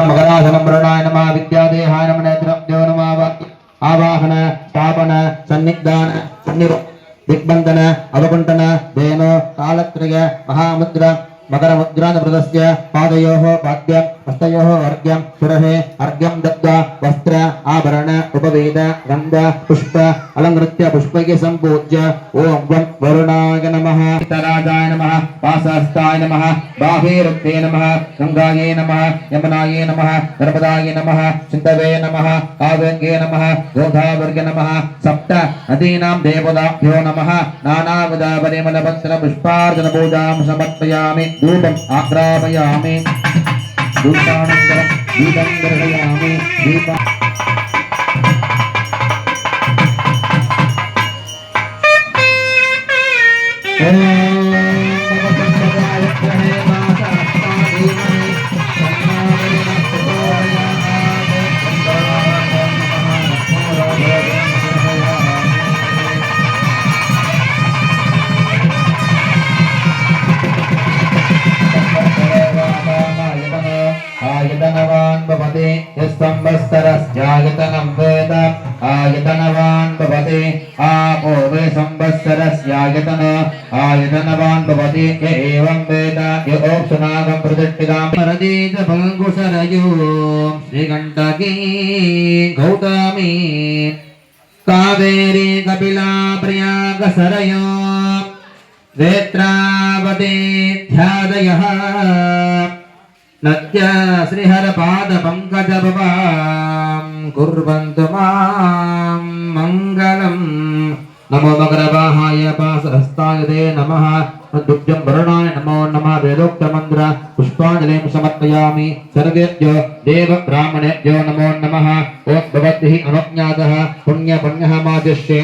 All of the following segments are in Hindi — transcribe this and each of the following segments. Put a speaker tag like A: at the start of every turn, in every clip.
A: मकरासनम्रणाय नमः विद्यादेहाय नमः नेत्रभ्यो नमः आवाहन स्थापन सन्निधान दिग्बंधन अवकुंठन धेनो कालत्रय महामुद्रा मकर मुद्रानवृतस्य पादयोः पाद्यं हस्तयोः अर्घ्यं शिरहे अर्घ्यं दत्त्वा वस्त्र आभरण उपवेद गन्ध पुष्प अलङ्कृत्य पुष्पैः सम्पूज्य ओं वं वरुणाय नमः राजाय नमः वासहस्ताय नमः बाहेरुक्ते नमः गंगायै नमः यमुनायै नमः नर्मदायै नमः सिन्धवे नमः कावेङ्गे नमः गोदावर्गे नमः सप्त नदीनां देवताभ्यो नमः नानाविध परिमलपत्र पुष्पार्चन पूजां समर्पयामि धूपम् आग्रापयामि धूपानन्तरं दीपं दर्शयामि दीपं आयतनवान् भवति यस्संवत्सरस्यायतनं वेद आयतनवान् भवति आपो वे संवत्सरस्यायतन आयतनवान् भवति य एवं वेद य ओक्षनागं प्रतिष्ठितां परदीत फल्गुसरयो श्रीकण्टकी गौतमी कावेरी कपिला प्रयागसरयो वेत्रावती ध्यादयः नद्य श्रीहरपाद पंकज भवां कुर्वन्तु मां मङ्गलम् नमो मकरवाहाय पाशहस्ताय ते नमः दुग्धं वरुणाय नमो नमः वेदोक्तमन्त्र पुष्पाञ्जलिं समर्पयामि सर्वेभ्यो देव ब्राह्मणेभ्यो नमो नमः ओं भवद्भिः अनुज्ञातः पुण्यः मादिष्ये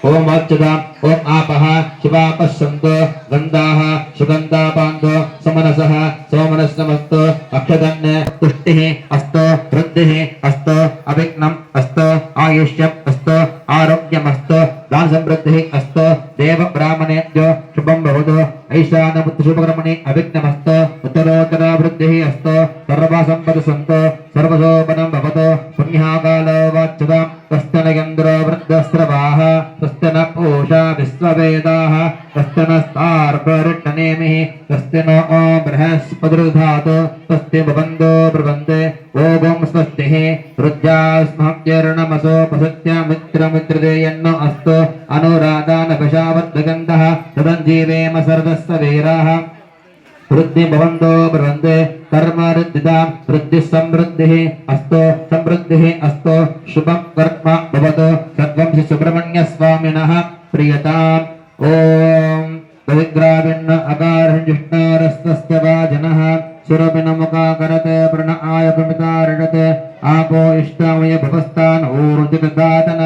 A: ओम अर्चदा ओम आपः शिवापस्सन्तो गन्धाः सुगन्धापान्तो समनसः सोमनस्समस्तो अक्षदन्ने तुष्टिः अस्तो वृद्धिः अस्तो अविघ्नम् अस्तो आयुष्यम् अस्तो आरोग्यमस्तो दान समृद्धिः अस्तो देव ब्राह्मणेभ्यो शुभं भवतु ऐशानपुत्रशुभकर्मणि अविघ्नमस्तो उत्तरोत्तरा वृद्धिः अस्तो सर्वसम्पदसन्तो सर्वशोभनं भवतु पुण्यकालो वाच्यतां कस्तनयन्द्रो वृद्धस्रवाः कस्तन पूषा विश्ववेदाः कस्तनस्तार्परिट्टनेमिः कस्तन बृहस्पतिर्धातु स्वस्ति भवन्तो ब्रुवन्ते ओम स्वस्तिः रुद्रास्मभ्यर्णमसोपसत्यामित्रमित्रदेयन्नो अस्तु अनुराधानभिषावद्गन्धः तदञ्जीवेम सर्वस्य वीराः वृद्धि भवन्तो ब्रुवन्ते कर्मऋद्धितां वृद्धिः समृद्धिः अस्तो समृद्धिः अस्तो शुभं कर्म भवतु सर्वं श्री सुब्रह्मण्य स्वामिनः प्रियताम् ओम पवित्राभिन्न अकारञ्जुष्णारस्तस्य वाजनः सुरभिनमुखा करते प्रणआय प्रमितारणते आपो इष्टामय भवस्तान ऊर्जितदातन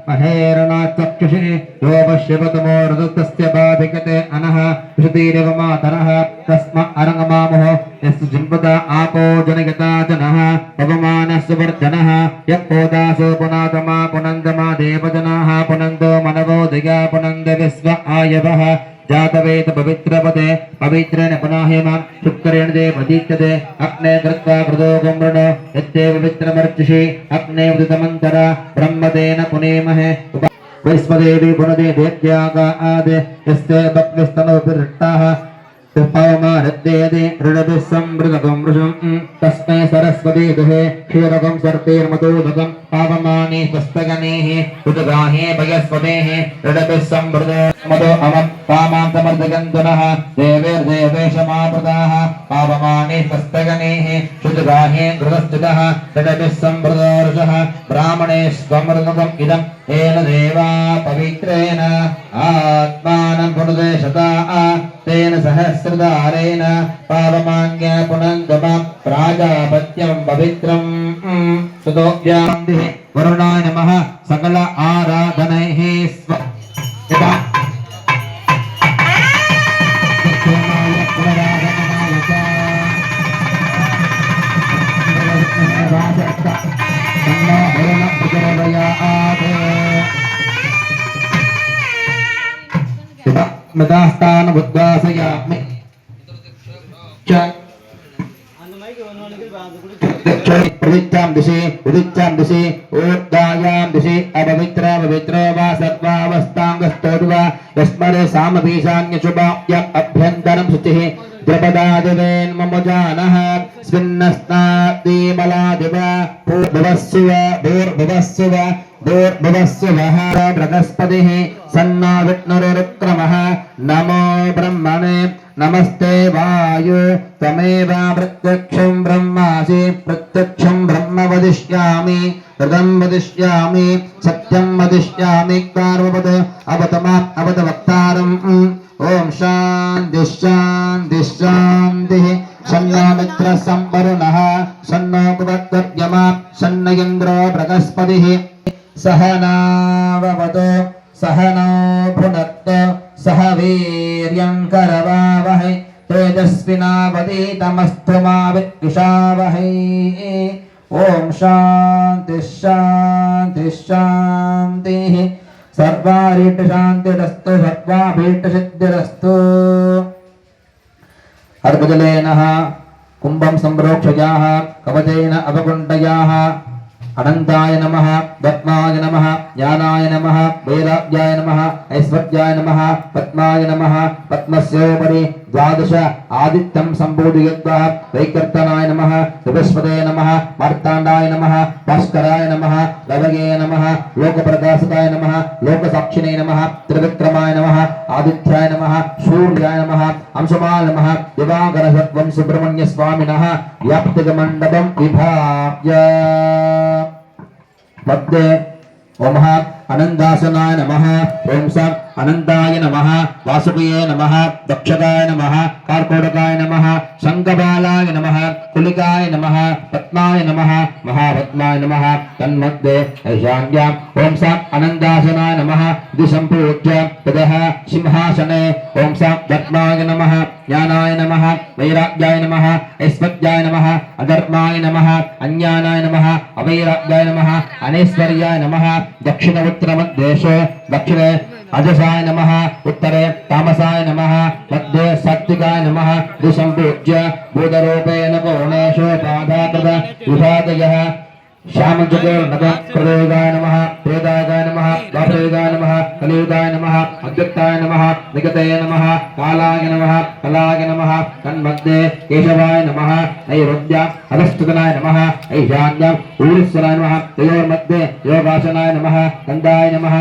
A: महेरणा चक्षुषि यो पश्यपतमो रजतस्य बाधिकते अनः विशतीरेव मातरः तस्म अरङ्गमामोह यस्य जिन्वता आपो जनयता जनः पवमानस्य वर्धनः यक्कोदासो पुनातमा पुनन्दमा देवजनाः पुनन्दो मनवो दया पुनन्द विश्व आयवः जातवेद पवित्रपदे पवित्रेण पुनाहेमान् शुक्रेण देवदीत्यते अग्ने कृत्वा कृतोगं वृणो यत्ते पवित्रमर्चिषि अग्ने उदितमन्तरा ब्रह्मतेन पुनेमहे वैश्वदेवी पुनदे देव्यागा आदे यस्य भक्तिस्तनोभिरट्टाः पवमानद्देदे ऋणभिः समृतकं वृषं तस्मै सरस्वती दुहे क्षीरकं सर्पैर्मधुदकं पावमाने पुस्तकनेः उदगाहे भयस्वतेः ऋणभिः समृत मधो अमं कामां समर्दगन्धनः देवैर्देवेशमापदाः पावमाने पुस्तकनेः शुद्धगाहे घृतस्थितः ऋणभिः समृतोर्षः ब्राह्मणे स्वमृतकम् इदं येन देवा पवित्रेण आत्मानं पुनदे शता तेन सहस्रधारेण पावमान्य पुनन्दमं प्राजापत्यं पवित्रं सुतोभ्यान्तिः वरुणाय नमः सकल आराधनैः स्व मदास्तान बुद्धासयामि प्रदित्यां दिशि ऊर्ध्वायां दिशि अपवित्र वा सर्वावस्थांगस्तोर्वा यस्मरे सामपीशान्यशुभाभ्यम् अभ्यन्तरं शुचिः द्रपदादिवेन्ममुजानः स्विन्नस्नादिमलादिव भूर्भुवस्सुवः बृहस्पतिः सन्नो विष्णुरुक्रमः नमो ब्रह्मणे नमस्ते वायु त्वमेव प्रत्यक्षं ब्रह्मासि प्रत्यक्षं ब्रह्म वदिष्यामि हृदं वदिष्यामि सत्यं वदिष्यामि कार्ववद अवत वक्तारम् ओम शान्ति शान्ति शान्तिः सन्नो मित्रः संवरुणः सन्नो भुवद्गर्यमा सन्न इन्द्रो बृहस्पतिः सहनाववतु सहनो भुनक्तु सह वीर्यं करवावहै तेजस्विनावधीतमस्तु मा विद्विषावहै ओम शान्ति शान्ति शान्तिः सर्वारीट शान्तिरस्तु सर्वाभीष्ट सिद्धिरस्तु अर्घजलेन कुंभं संप्रोक्षयाः कवचेन अवकुण्ठयाः अनंताय नमः पद्माय नमः ज्ञानाय नमः वैराग्याय नमः ऐश्वर्याय नमः पद्माय नमः पद्मस्योपरि द्वादश आदित्यं सम्बोधयित्वा वैकर्तनाय नमः बृहस्पतये नमः मार्ताण्डाय नमः भास्कराय नमः लवगे नमः लोकप्रकाशकाय नमः लोकसाक्षिणे नमः त्रिविक्रमाय नमः आदित्याय नमः सूर्याय नमः अंशुमाय नमः दिवाकर सर्वं सुब्रह्मण्य स्वामिनः व्याप्तिकमण्डपं विभाव्य मध्ये ओम अनंतासनाय नमः ओम सत् अनंताय नमः वासुदेवाय नमः दक्षकाय नमः कार्कोटकाय नमः शंखबालाय नमः कुलिकाय नमः पद्माय नमः महापद्माय नमः तन्मध्ये ईशान्याम् ओम सत् अनंतासनाय नमः दिसंपूज्य ततः सिंहासने ओम सत् पद्माय नमः ज्ञानाय नमः वैराग्याय नमः ऐश्वर्याय नमः अधर्माय नमः अज्ञानाय नमः अवैराग्याय नमः अनैश्वर्याय नमः दक्षिण उत्तर मध्येशे दक्षिणे अजसाय नमः उत्तरे तामसाय नमः मध्ये सात्विकाय नमः दिसंपूज्य भूतरूपेण पूर्णेषु पादाकृत विभागयः श्यामजुगे नमः प्रदेगाय नमः प्रेदागाय नमः द्वापरेगाय नमः कलियुगाय नमः अद्वैताय नमः निगते नमः कालाय नमः कलाय नमः तन्मध्ये केशवाय नमः नैरुद्य अधस्तुतनाय नमः ऐशान्यम् ऊर्ध्वराय नमः तयोर्मध्ये योगासनाय नमः गन्धाय नमः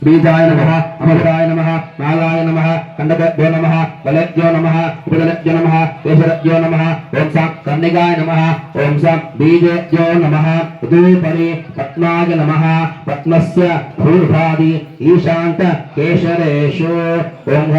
A: बीजाय नमः अमराय नमः नालाय नमः कंडकभ्यो नमः बलभ्यो नमः उपदलभ्यो नमः केशरभ्यो नमः ओम सा कर्णिकाय नमः ओम सा बीजेभ्यो नमः उदूपरि पद्माय नमः पद्मस्य भूभादि ईशान्त केशरेषु ओम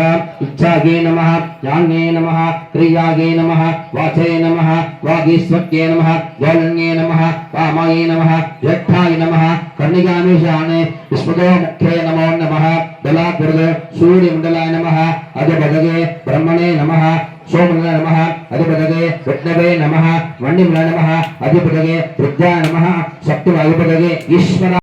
A: इच्छागे नमः ज्ञाने नमः क्रियागे नमः वाचे नमः वागीश्वर्ये नमः ज्वलन्ये नमः कामाय नमः ज्येष्ठाय नमः कर्णिकामीशाने विस्मृतो मुख्ये नमो नमः दलापुरग सूर्यमंडलाय नमः अधिपदगे ब्रह्मणे नमः सोमनाय नमः अधिपदगे विष्णवे नमः वन्यमलाय नमः अधिपदगे रुद्राय नमः शक्तिवायुपदगे ईश्वर